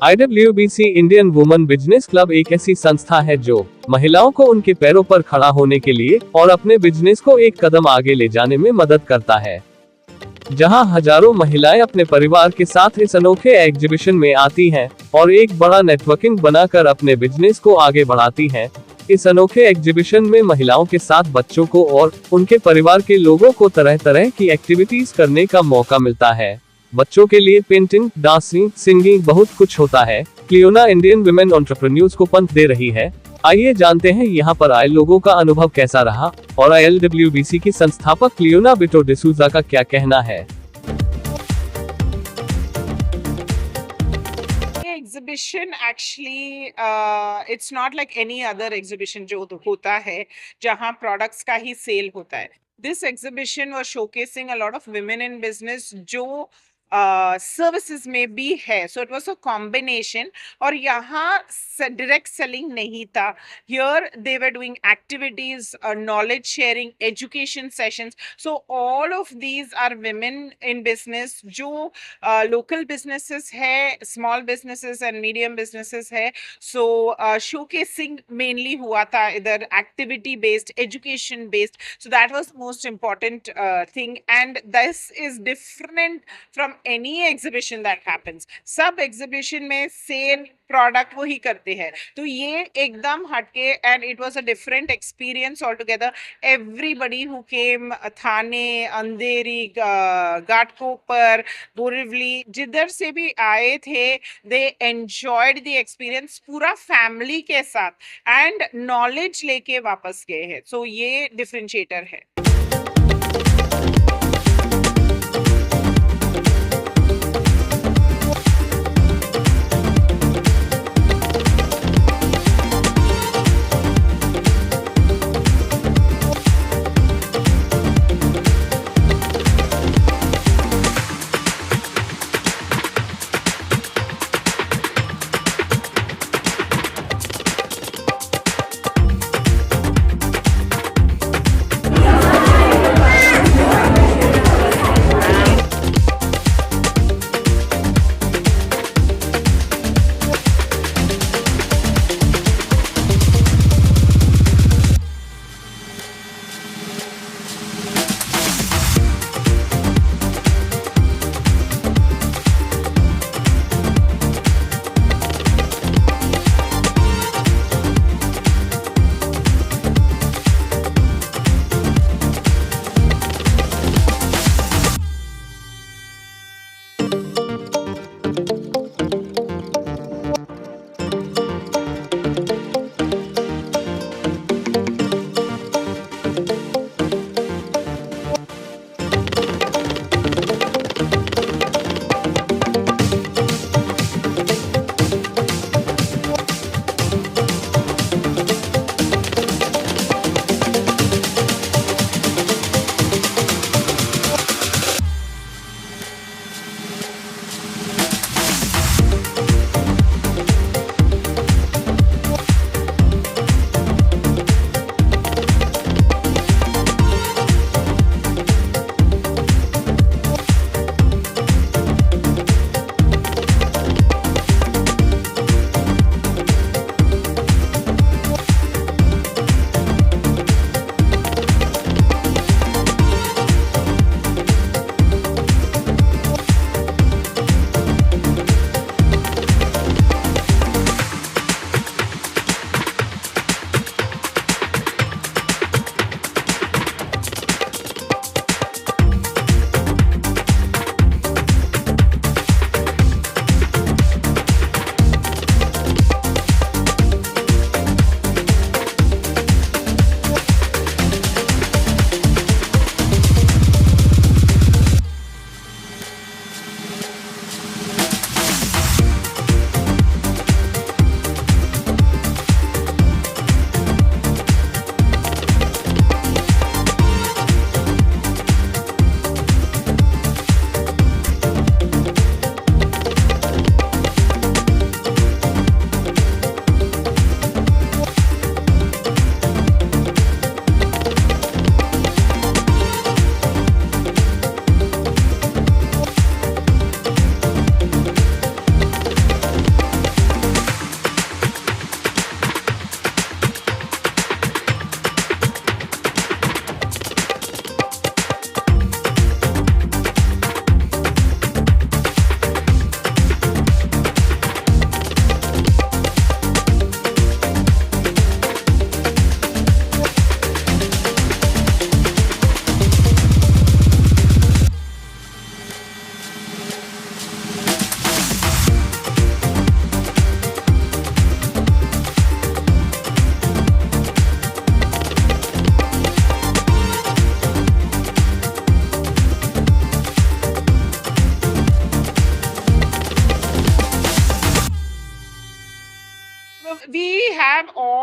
IWBC Indian women business club एक ऐसी संस्था है जो महिलाओं को उनके पैरों पर खड़ा होने के लिए और अपने बिजनेस को एक कदम आगे ले जाने में मदद करता है। जहां हजारों महिलाएं अपने परिवार के साथ इस अनोखे एग्जीबिशन में आती हैं और एक बड़ा नेटवर्किंग बनाकर अपने बिजनेस को आगे बढ़ाती हैं। इस अनोखे एग्जीबिशन में महिलाओं के साथ बच्चों को और उनके परिवार के लोगों को तरह तरह की एक्टिविटीज करने का मौका मिलता है। बच्चों के लिए पेंटिंग, डांसिंग, सिंगिंग, बहुत कुछ होता है। क्लियोना इंडियन वुमेन एंटरप्रेन्योर्स को पंख दे रही है। आइए जानते हैं यहाँ पर आए लोगों का अनुभव कैसा रहा और ILWBC की संस्थापक क्लियोना बिटो डिसूजा का क्या कहना है। Exhibition actually it's not like any other exhibition जो होता है जहां प्रोडक्ट्स का ही सेल होता है। This exhibition was showcasing a lot of women in business जो सर्विसेज में भी है, so it was a combination. और यहाँ डायरेक्ट सेलिंग नहीं था। Here they were doing activities, knowledge sharing, education sessions. So all of these are women in business जो local businesses है, small businesses and medium businesses है। So showcasing mainly हुआ था इधर, activity based, education based. So that was most important thing and this is different from any exhibition that happens. सब exhibition में sale product वो ही करते हैं, तो ये एकदम हटके and it was a different experience all together. Everybody who came, Thane, Andheri, Ghatkopar, Borivali, जिधर से भी आए थे, दे एंजॉयड द एक्सपीरियंस पूरा फैमिली के साथ एंड नॉलेज लेके वापस गए हैं। सो ये डिफरेंशिएटर है।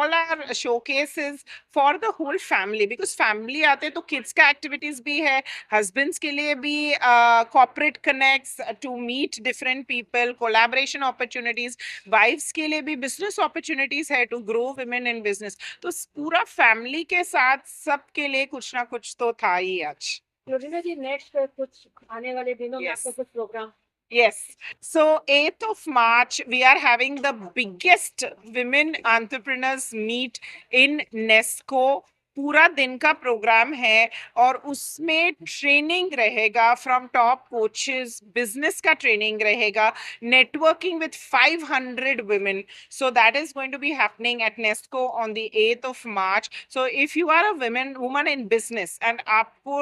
all our showcases for the whole family, because family आते तो kids का activities भी है, husbands के लिए भी corporate connects to meet different people, collaboration opportunities, wives के लिए भी business opportunities है to grow women in business. तो पूरा family के साथ सबके लिए कुछ ना कुछ तो था ही आज. लोरिना जी, नेक्स्ट कुछ आने वाले दिनों में आपका कुछ programme? Yes. So 8th of March, we are having the biggest women entrepreneurs meet in NESCO. पूरा दिन का प्रोग्राम है और उसमें ट्रेनिंग रहेगा फ्रॉम टॉप कोचेस, बिजनेस का ट्रेनिंग रहेगा, networking with 500 women. So that is going to be happening at NESCO on the 8th of March. So if you are a woman in business and आपको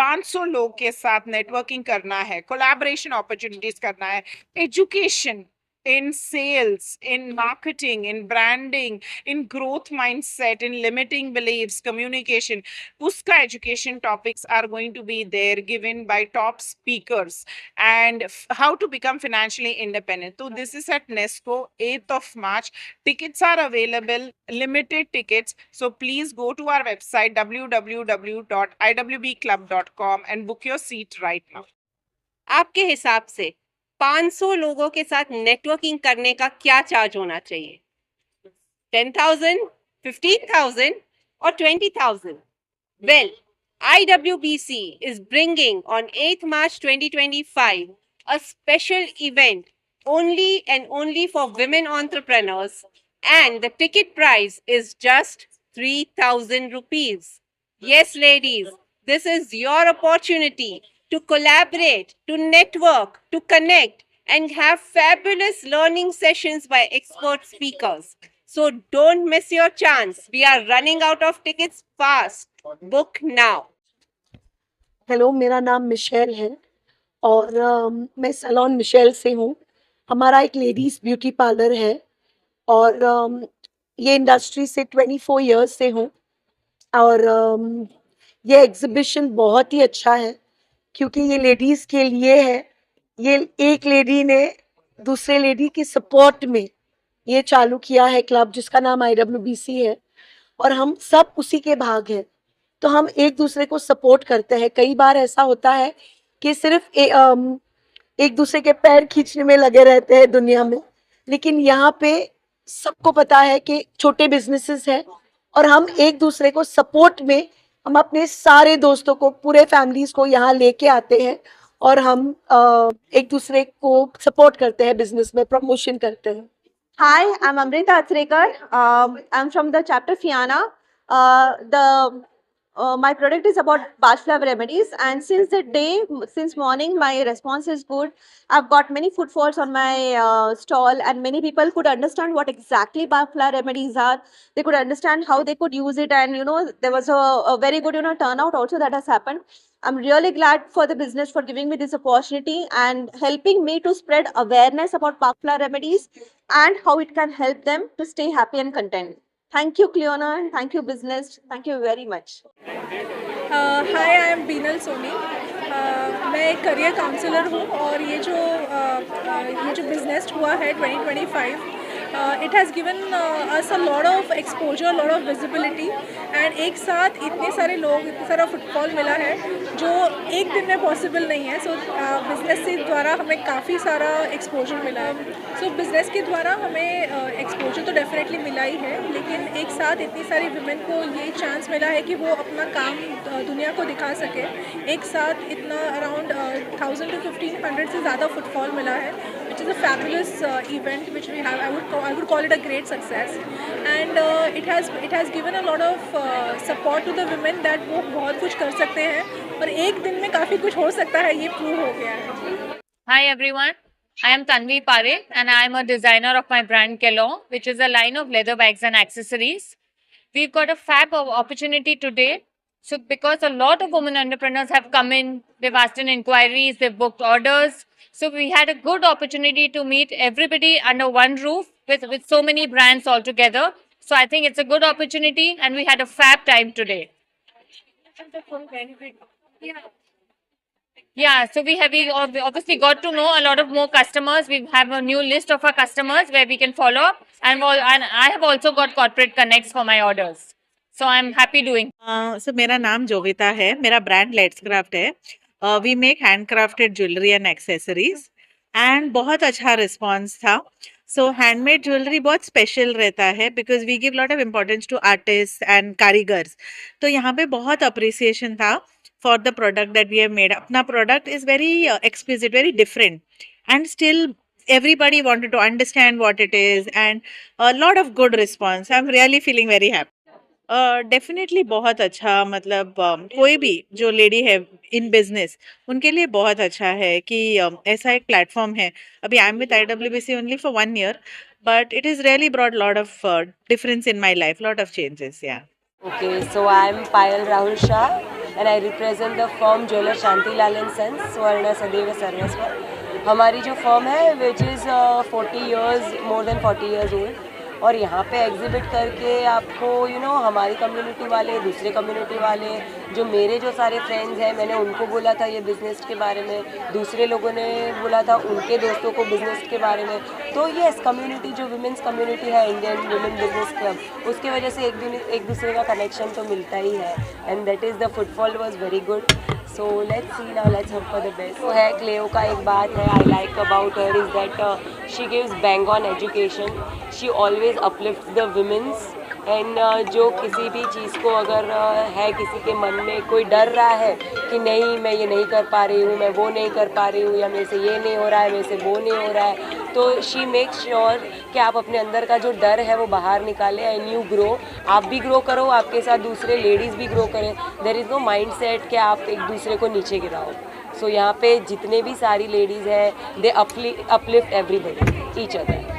500 लोग के साथ networking करना है, collaboration opportunities करना है, education in sales, in marketing, in branding, in growth mindset, in limiting beliefs, communication, uska education topics are going to be there given by top speakers, and how to become financially independent. So this is at NESCO, 8th of March. Tickets are available, limited tickets. So please go to our website www.iwbclub.com and book your seat right now. आपके हिसाब से 500 लोगों के साथ networking करने का क्या charge होना चाहिए? 10,000, 15,000 or 20,000? Well, IWBC is bringing on 8th March 2025 a special event only and only for women entrepreneurs, and the ticket price is just 3,000 rupees. Yes, ladies, this is your opportunity to collaborate, to network, to connect, and have fabulous learning sessions by expert speakers. So don't miss your chance. We are running out of tickets fast. Book now. Hello, मेरा नाम Michel है और मैं salon Michel से हूँ. हमारा एक ladies beauty parlour है और ये इंडस्ट्री से 24 इयर्स से हूँ. और ये एग्ज़िबिशन बहुत ही अच्छा है क्योंकि ये लेडीज़ के लिए है. ये एक लेडी ने दूसरे लेडी के सपोर्ट में ये चालू किया है क्लब, जिसका नाम IWBC है, और हम सब उसी के भाग हैं. तो हम एक दूसरे को सपोर्ट करते हैं. कई बार ऐसा होता है कि सिर्फ एक दूसरे के पैर खींचने में लगे रहते हैं दुनिया में, लेकिन यहाँ पे सबको पता है कि छोटे बिजनेसेस हैं और हम एक दूसरे को सपोर्ट में, हम अपने सारे दोस्तों को, पूरे फैमिलीज को यहाँ लेके आते हैं और हम एक दूसरे को सपोर्ट करते हैं, बिजनेस में प्रमोशन करते हैं. Hi, I'm Amrita Atrekar. I'm from the chapter Fiana. My product is about Bajflower remedies, and since morning, my response is good. I've got many footfalls on my stall, and many people could understand what exactly Bajflower remedies are. They could understand how they could use it, and there was a very good turnout also that has happened. I'm really glad for the business for giving me this opportunity and helping me to spread awareness about Bajflower remedies and how it can help them to stay happy and content. Thank you, Cleona, and thank you, business. Thank you very much. Hi, I am Binal Soni. मैं एक career counsellor हूँ और ये जो business हुआ है 2025, it has given us a lot of exposure, lot of visibility, and एक साथ इतने सारे लोग, इतना सारा फुटफॉल मिला है जो एक दिन में पॉसिबल नहीं है. सो बिज़नेस के द्वारा हमें काफ़ी सारा एक्सपोजर मिला है. सो बिज़नेस के द्वारा हमें एक्सपोजर तो डेफिनेटली मिला ही है, लेकिन एक साथ इतनी सारी वुमेन को ये चांस मिला है कि वो अपना काम दुनिया को दिखा सके. एक साथ इतना अराउंड 1000 to 1500 से ज़्यादा फुटफॉल मिला है, which is a fabulous event which we have. I would call it a great success, and it has given a lot of support to the women that वो बहुत कुछ कर सकते हैं और एक दिन में काफ़ी कुछ हो सकता है, ये प्रूव हो गया है. Hi everyone, I am Tanvi Pare and I am a designer of my brand Kelong, which is a line of leather bags and accessories. We've got a fab opportunity today. So because a lot of women entrepreneurs have come in, they've asked in inquiries, they've booked orders. So we had a good opportunity to meet everybody under one roof with so many brands all together. So I think it's a good opportunity and we had a fab time today. Yeah, so we obviously got to know a lot of more customers. We have a new list of our customers where we can follow up, and I have also got corporate connects for my orders. So I'm happy doing. सो मेरा नाम जोविता है, मेरा brand let's craft है. We make hand crafted jewellery and accessories and बहुत अच्छा response था. So handmade jewellery बहुत special रहता है because we give lot of importance to artist and कारीगर्स. तो यहाँ पे बहुत अप्रिसिएशन था for the product that we have made. अपना product is very exclusive, very different and still everybody wanted to understand what it is and a lot of good response. I'm really feeling very happy. Definitely बहुत अच्छा, मतलब कोई भी जो lady है in business उनके लिए बहुत अच्छा है कि ऐसा एक प्लेटफॉर्म है. अभी I am with IWBC only for 1 year, but it is really brought lot of difference in my life, lot of changes. या Okay, so I'm Payal Rahul Shah and I represent the firm Jeweler Shantilal and Sons, Swarna Sadeva Sarvasva. हमारी जो firm है which is 40 years, more than 40 years old. और यहाँ पे exhibit करके आपको हमारी कम्युनिटी वाले, दूसरे कम्युनिटी वाले, जो मेरे जो सारे फ्रेंड्स हैं, मैंने उनको बोला था ये बिज़नेस के बारे में, दूसरे लोगों ने बोला था उनके दोस्तों को बिज़नेस के बारे में. तो ये कम्युनिटी जो वुमेंस कम्युनिटी है, इंडियन वुमेन बिजनेस क्लब, उसकी वजह से एक दूसरे का कनेक्शन तो मिलता ही है. And that is the footfall was very good. So let's see now, let's hope for the best. तो है क्लेओ का एक बात है I like about her is that she gives bang on education. She always uplift the womens and जो किसी भी चीज़ को अगर है किसी के मन में कोई डर रहा है कि नहीं मैं ये नहीं कर पा रही हूँ, मैं वो नहीं कर पा रही हूँ, या मेरे से ये नहीं हो रहा है, मेरे से वो नहीं हो रहा है, तो शी मेक श्योर कि आप अपने अंदर का जो डर है वो बाहर निकालें एंड यू ग्रो. आप भी ग्रो करो, आपके साथ दूसरे लेडीज़ भी ग्रो करें. There is no mind set कि आप एक दूसरे को नीचे गिराओ. सो यहाँ पे जितने भी सारी लेडीज़ हैं they uplift everybody, each other.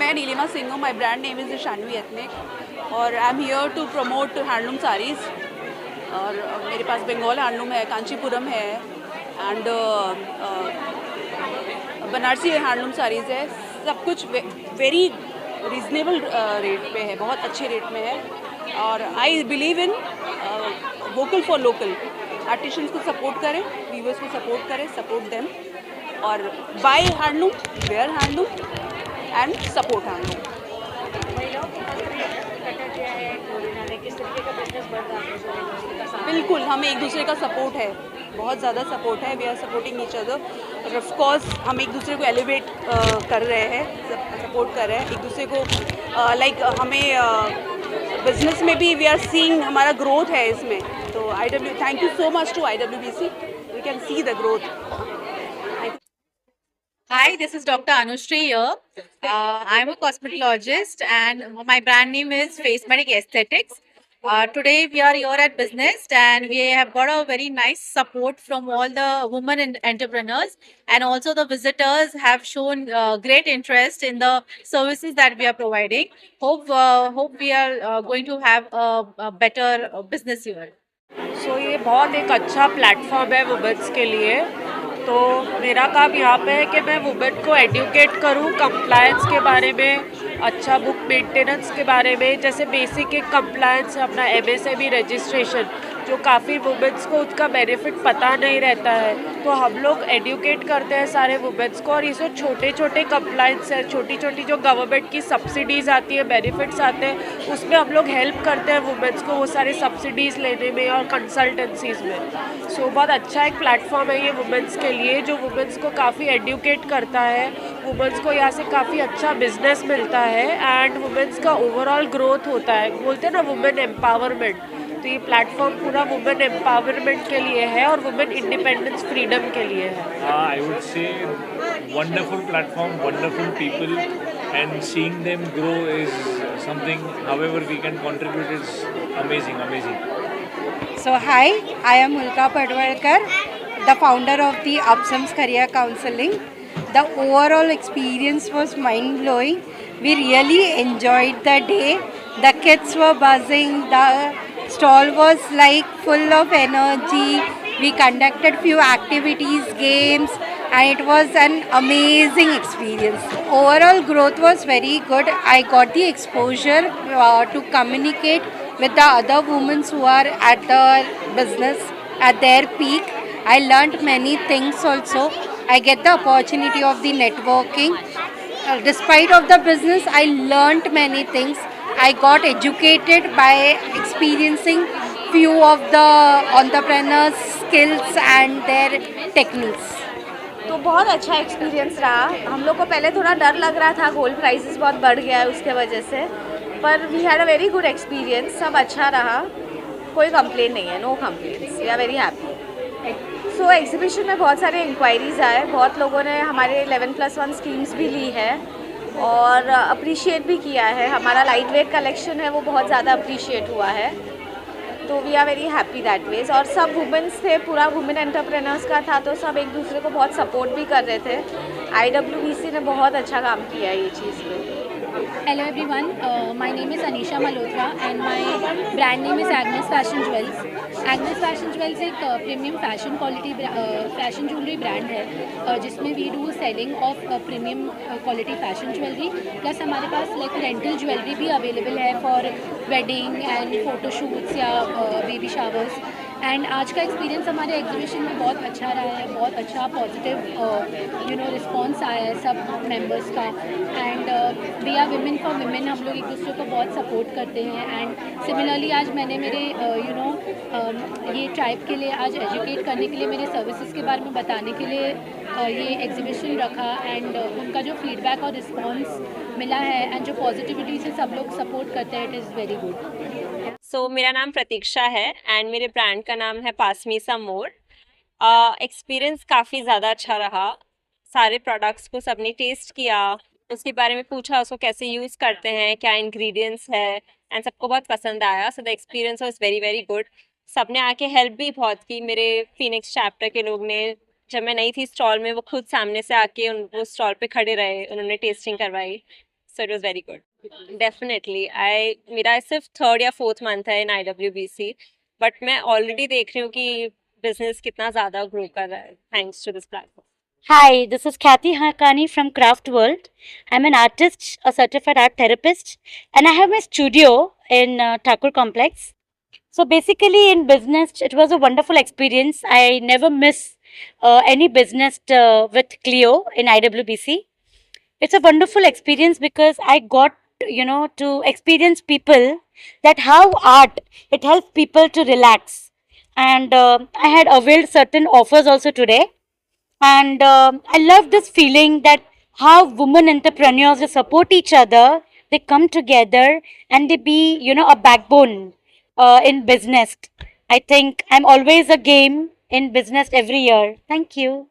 मैं नीलिमा सिंह हूँ. My brand name is Shanvi ethnic और I am here to promote handloom saris. और मेरे पास बंगाल हैंडलूम है, कांचीपुरम है एंड बनारसी हैंडलूम साड़ीज़ है. सब कुछ वेरी रीज़नेबल रेट पे है, बहुत अच्छे रेट में है. और I believe in vocal for local. Artisans को सपोर्ट करें, वीवर्स को सपोर्ट करें, सपोर्ट देम और buy handloom, wear handloom and support handloom. बिल्कुल, हमें एक दूसरे का सपोर्ट है, बहुत ज़्यादा सपोर्ट है. We are supporting each other. और ऑफ कोर्स हम एक दूसरे को एलिवेट कर रहे हैं, सपोर्ट कर रहे हैं एक दूसरे को. लाइक हमें बिजनेस में भी वी आर सीइंग हमारा ग्रोथ है इसमें. तो thank you so much to IWBC. We can see the growth. Hi, this is Dr. Anushree here. I'm a cosmetologist and my brand name is Face Medic Aesthetics. Today we are here at Business and we have got a very nice support from all the women entrepreneurs, and also the visitors have shown great interest in the services that we are providing. Hope we are going to have a better business here. So ये बहुत एक अच्छा platform है women's के लिए. तो मेरा काम यहाँ पे है कि मैं वुमेन को एडुकेट करूँ कंप्लायंस के बारे में, अच्छा बुक मेंटेनेंस के बारे में. जैसे बेसिक एक कंप्लायंस है अपना MSME रजिस्ट्रेशन, जो काफ़ी वुमेन्स को उसका बेनिफिट पता नहीं रहता है. तो हम लोग एडुकेट करते हैं सारे वुमेन्स को. और ये सब छोटे छोटे कंप्लायंस है, छोटी छोटी जो गवर्नमेंट की सब्सिडीज़ आती है, बेनिफिट्स आते हैं, उसमें हम लोग हेल्प करते हैं वुमेन्स को वो सारे सब्सिडीज़ लेने में और कंसल्टेंसीज़ में. सो बहुत अच्छा एक प्लेटफॉर्म है ये वुमेन्स के लिए, जो वुमेन्स को काफ़ी एडुकेट करता है. वुमेन्स को यहाँ से काफ़ी अच्छा बिजनेस मिलता है एंड वुमेन्स का ओवरऑल ग्रोथ होता है. बोलते हैं ना वुमेन एम्पावरमेंट, तो ये प्लेटफॉर्म पूरा वुमेन एम्पावरमेंट के लिए है और वुमेन इंडिपेंडेंस फ्रीडम के लिए है. I would say wonderful platform, wonderful people and seeing them grow is something however we can contribute is amazing, amazing. So hi, I am Ulka Padwarkar, the founder of the Upsums Career Counseling. The overall experience was mind-blowing. We really enjoyed the day. The kids were buzzing. The stall was like full of energy. We conducted few activities, games, and it was an amazing experience. Overall growth was very good. I got the exposure to communicate with the other women who are at the business at their peak. I learned many things also. I get the opportunity of the networking. Despite of the business, I learned many things. I got educated by experiencing few of the entrepreneurs skills and their techniques. तो बहुत अच्छा experience रहा. हम लोग को पहले थोड़ा डर लग रहा था, गोल्ड प्राइसेस बहुत बढ़ गया है उसके वजह से, पर we had a very good experience. सब अच्छा रहा, कोई कंप्लेन नहीं है, no complaints. We are very happy. So exhibition में बहुत सारे इंक्वायरीज आए, बहुत लोगों ने हमारे 11+1 स्कीम्स भी ली है और अप्रिशिएट भी किया है. हमारा लाइट वेट कलेक्शन है वो बहुत ज़्यादा अप्रिशिएट हुआ है. तो we are very happy that ways. और सब वुमेन्स थे, पूरा वुमेन एंटरप्रेनर्स का था, तो सब एक दूसरे को बहुत सपोर्ट भी कर रहे थे. IWBC ने बहुत अच्छा काम किया है ये चीज़ पे. Hello everyone, my name is Anisha Malhotra and my brand name is Agnes Fashion Jewels. Agnes Fashion Jewels एक premium fashion quality fashion jewellery brand है जिसमें we do selling of premium quality fashion jewellery. Plus हमारे पास like rental jewellery भी available है for wedding and photoshoots या baby showers. And आज का एक्सपीरियंस हमारे एग्जीबिशन में बहुत अच्छा रहा है, बहुत अच्छा पॉजिटिव रिस्पॉन्स आया है सब मेंबर्स का. And we are women for women, हम लोग एक दूसरे को बहुत सपोर्ट करते हैं. एंड सिमिलरली आज मैंने मेरे ये ट्राइब के लिए आज एजुकेट करने के लिए, मेरे सर्विसेज के बारे में बताने के लिए ये एग्जीबिशन रखा. एंड उनका जो फीडबैक और रिस्पॉन्स मिला है एंड जो पॉजिटिविटी से सब लोग सपोर्ट करते हैं, इट इज़ वेरी गुड. सो मेरा नाम प्रतीक्षा है एंड मेरे ब्रांड का नाम है पासमीसा मोर. एक्सपीरियंस काफ़ी ज़्यादा अच्छा रहा. सारे प्रोडक्ट्स को सबने टेस्ट किया, उसके बारे में पूछा उसको कैसे यूज़ करते हैं, क्या इंग्रेडिएंट्स है, एंड सबको बहुत पसंद आया. So the experience was very very good. सबने आके हेल्प भी बहुत की. मेरे फिनिक्स चैप्टर के लोग ने, जब मैं नई थी स्टॉल में, वो खुद सामने से आके वो स्टॉल पे खड़े रहे, उन्होंने टेस्टिंग करवाई. सो it was very good. Definitely मेरा सिर्फ 3rd या 4th मंथ है इन IWBC, बट मैं ऑलरेडी देख रही हूँ कि बिजनेस कितना ज़्यादा ग्रो कर रहा है thanks to this platform. Hi, this is Kathy Hakani from Craft World. I'm an artist, a certified art therapist, and I have my studio in Thakur Complex. So basically in business, it was a wonderful experience. I never miss any business with Clio in IWBC. It's a wonderful experience because I got to experience people that how art, it helps people to relax. And I had availed certain offers also today. And I love this feeling that how women entrepreneurs, they support each other, they come together and they be, a backbone in business. I think I'm always a game in business every year. Thank you.